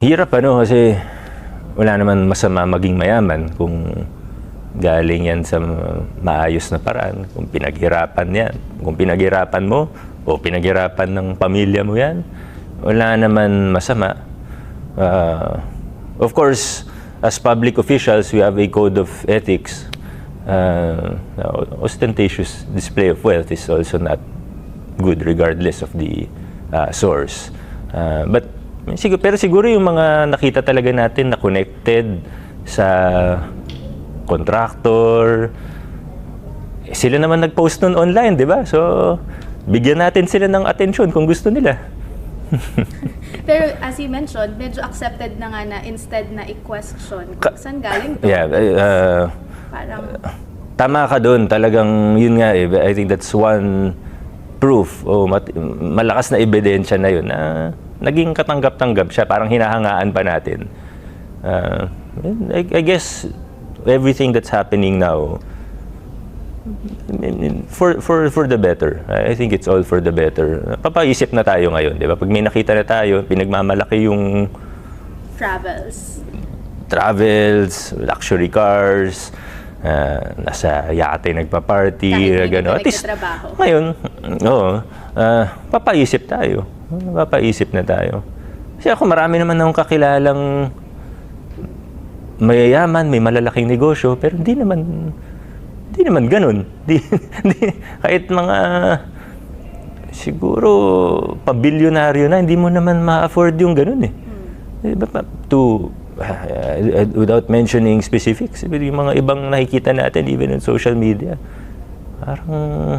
Hirap kasi wala naman masama maging mayaman kung galing yan sa maayos na paraan, kung pinaghirapan yan. Kung pinaghirapan mo o pinaghirapan ng pamilya mo yan, wala naman masama. Of course, as public officials, we have a code of ethics. Ostentatious display of wealth is also not good regardless of the source. Pero siguro yung mga nakita talaga natin na connected sa contractor, sila naman nag-post nun online, di ba? So, bigyan natin sila ng atensyon kung gusto nila. Pero as you mentioned, medyo accepted na nga na instead na i-question kung saan galing to. Yeah, Parang tama ka doon. Talagang yun nga I think that's one proof o malakas na ebidensya na yun na naging katanggap-tanggap siya, parang hinahangaan pa natin. I guess everything that's happening now for the better. I think it's all for the better. Papaisip na tayo ngayon, di ba? Pag may nakita na tayo, pinagmamalaki yung travels, luxury cars, nasa yate nagpa-party, gano'n. At least, ngayon, papaisip tayo. Papaisip na tayo. Kasi ako marami naman akong kakilalang mayayaman, may malalaking negosyo, pero hindi naman ganun. Kahit mga siguro pabilyonaryo na, hindi mo naman ma-afford yung ganun eh. Without mentioning specifics, yung mga ibang nakikita natin even on social media, parang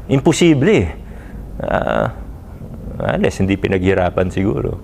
imposible eh. Unless hindi pinaghirapan siguro.